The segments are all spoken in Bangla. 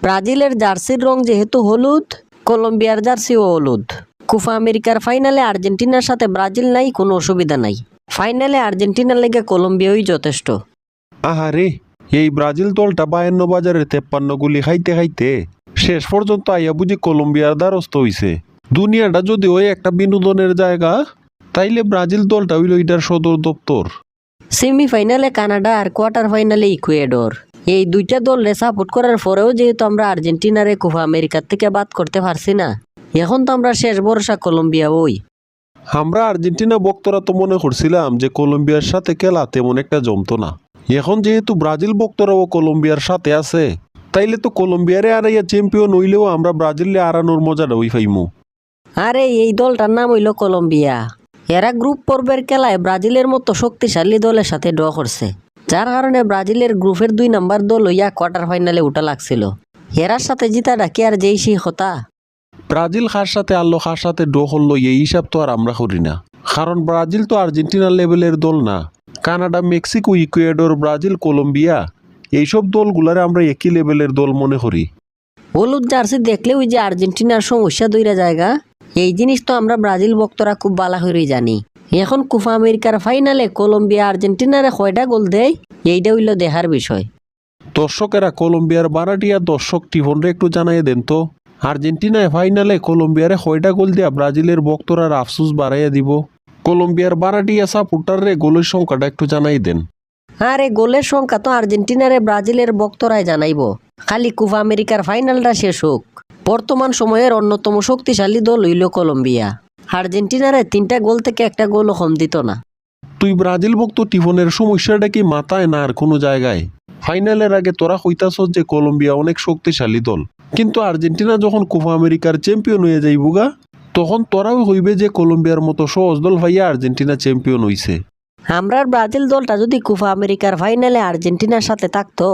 ব্রাজিলের জার্সির রং যেহেতু হলুদ, কলম্বিয়ার জার্সিও হলুদ। কোপা আমেরিকার ফাইনালে আর্জেন্টিনার সাথে ব্রাজিল নাই, কোনো অসুবিধা নাই। ফাইনালে আর্জেন্টিনার লেগে কলম্বিয়াই যথেষ্ট। আহারে, এই ব্রাজিল দলটা 52 বাজারে 53 গুলি খাইতে খাইতে শেষ পর্যন্ত আইয়া বুঝি কলম্বিয়ার দ্বারস্থ হইছে। দুনিয়াটা যদি ওই একটা বিনোদনের জায়গা, তাইলে ব্রাজিল দলটা হইল এটার সদর দপ্তর। সেমিফাইনালে কানাডা আর কোয়ার্টার ফাইনালে ইকুয়েডর, এই দুইটা দলে সাপোর্ট করার পরেও যেহেতু আমরা আর্জেন্টিনারে কোপা আমেরিকার থেকে বাদ করতে পারছি না, এখন তো আমরা শেষ ভরসা কলম্বিয়া। ওই আমরা আর্জেন্টিনা ভক্তরা তো মনে করছিলাম যে কলম্বিয়ার সাথে খেলা তেমন একটা জমতো না। এখন যেহেতু ব্রাজিল ভক্তরাও কলম্বিয়ার সাথে আছে, তাইলে তো কলম্বিয়ারে আড়াইয়া চ্যাম্পিয়ন হইলেও আমরা ব্রাজিলে আড়ানোর মজাটা ওই পাইমু। আরে এই দলটার নাম হইল কলম্বিয়া। এরা গ্রুপ পর্বের খেলায় ব্রাজিলের মতো শক্তিশালী দলের সাথে ড্র করছে, যার কারণে ব্রাজিলের গ্রুপের 2 নাম্বার দল হইয়া কোয়ার্টার ফাইনালে উঠা লাগছিল। এরার সাথে জিতাটা কি আর যেই সেই কথা? ব্রাজিল কার সাথে আল্লো কার সাথে ড্র হলো এই হিসাব তো আর আমরা করি না, কারণ ব্রাজিল তো আর্জেন্টিনার লেভেলের দল না। Canada, Mexico, Ecuador, Brazil, Colombia এইসব দলগুলারে আমরা একই লেভেলের দল মনে করি। হলুদ জার্সি দেখলে ওই যে আর্জেন্টিনার সমস্যা দইরা জায়গা, এই জিনিস তো আমরা ব্রাজিল ভক্তরা খুব ভালো করে জানি। এখন কোপা আমেরিকার ফাইনালে কলম্বিয়া আর্জেন্টিনারে কয়টা গোল দেয়, এইটা হইল দেখার বিষয়। দর্শকেরা কলম্বিয়ার বারাটিয়া দর্শক টিফনরে একটু জানাই দেন তো, আর্জেন্টিনায় ফাইনালে কলম্বিয়ারে কয়টা গোল দিয়া ব্রাজিলের ভক্তরা আফসোস বাড়াইয়া দিব। কলম্বিয়ার বারাটিয়া সাপোর্টাররে গোলের সংখ্যাটা একটু জানাই দেন। আরে গোলের সংখ্যা তো আর্জেন্টিনারে ব্রাজিলের ভক্তরাই জানাইব, খালি কোপা আমেরিকার ফাইনালটা শেষ হোক। বর্তমান সময়ের অন্যতম শক্তিশালী দল হইল কলম্বিয়া। আর্জেন্টিনারে 3টা গোল থেকে 1টা গোলও কম দিত না। তুই ব্রাজিল ভক্ত টিফনের সমস্যাটা কি মাথায় না আর কোনো জায়গায়? ফাইনালের আগে তোরা কইতাছস যে কলম্বিয়া অনেক শক্তিশালী দল, কিন্তু আর্জেন্টিনা যখন কোপা আমেরিকার চ্যাম্পিয়ন হয়ে যাইবুগা, তখন তোরাও হইবে যে কলম্বিয়ার মতো সহজ দল ভাইয়া আর্জেন্টিনা চ্যাম্পিয়ন হইছে। আমরা ব্রাজিল দলটা যদি কোপা আমেরিকার ফাইনালে আর্জেন্টিনার সাথে থাকতো,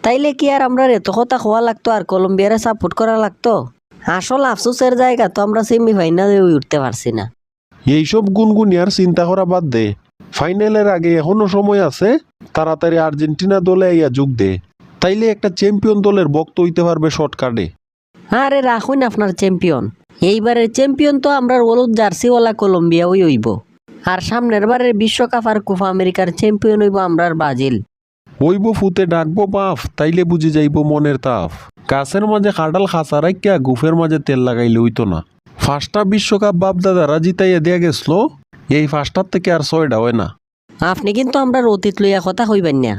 তাইলে কি আর আমরা এত কথা খোয়া লাগতো আর কলম্বিয়ারে সাপোর্ট করা লাগতো? আসল আফসোসের জায়গা তো আমরা সেমিফাইনালে উঠতে পারছি না। এইসব গুনগুনি আর চিন্তা করা বাদ দে, ফাইনালের আগে এখনো সময় আছে, তাড়াতাড়ি আর্জেন্টিনা দলে আইয়া যোগ দে, তাইলে একটা চ্যাম্পিয়ন দলের ভক্ত হইতে পারবে শর্টকাটে। আরে রাখুন আপনার চ্যাম্পিয়ন, এইবারের চ্যাম্পিয়ন তো আমরা হলুদ জার্সিওয়ালা কলম্বিয়া ওই হইব, আর সামনের বারের বিশ্বকাপ আর কোপা আমেরিকার চ্যাম্পিয়ন হইব আমরা ব্রাজিল। হইব ফুতে ডাকবো বাফ, তাইলে বুঝে যাইব মনের তাফ। গাছের মাঝে কাঁঠাল খাঁচা রাখিয়া গুফের মাঝে তেল লাগাইলে হইতো না। 5টা বিশ্বকাপ বাপ দাদারা জিতাইয়া দিয়া গেছিল, এই 5টার থেকে আর 6টা হয় না। আপনি কিন্তু আমরা অতীত লইয়া কথা কইবেন না।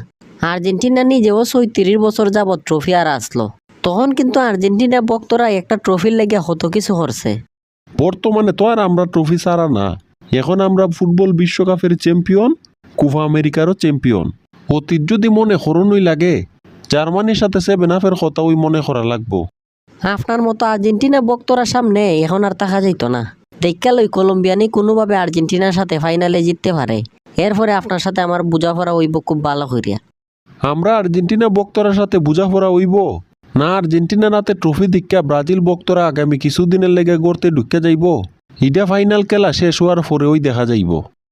আর্জেন্টিনা নিজেও 36 বছর যাবৎ ট্রফি আর আসলো, তখন কিন্তু আর্জেন্টিনা ভক্তরা একটা ট্রফির লেগে কত কিছু করছে। বর্তমানে তো আর আমরা ট্রফি ছাড়া না, এখন আমরা ফুটবল বিশ্বকাপের চ্যাম্পিয়ন, কোপা আমেরিকারও চ্যাম্পিয়ন। অতীত যদি মনে করণই লাগে, জার্মানির সাথে 7 আপের কথা ওই মনে করা লাগবো। আপনার মতো আর্জেন্টিনা ভক্তরা সামনে এখন আর থাকা যাইত না। দেখা লই কলম্বিয়ানি কোনোভাবে আর্জেন্টিনার সাথে ফাইনালে জিততে পারে, এরপরে আপনার সাথে আমার বোঝাপড়া হইব খুব ভালো করিয়া। আমরা আর্জেন্টিনা ভক্তরার সাথে বোঝাপড়া হইব না, আর্জেন্টিনার হাতে ট্রফি দীক্ষা ব্রাজিল ভক্তরা আগামী কিছুদিনের লেগে গড়তে ঢুকে যাইব। ইটা ফাইনাল খেলা শেষ হওয়ার পরে ওই দেখা যাইব।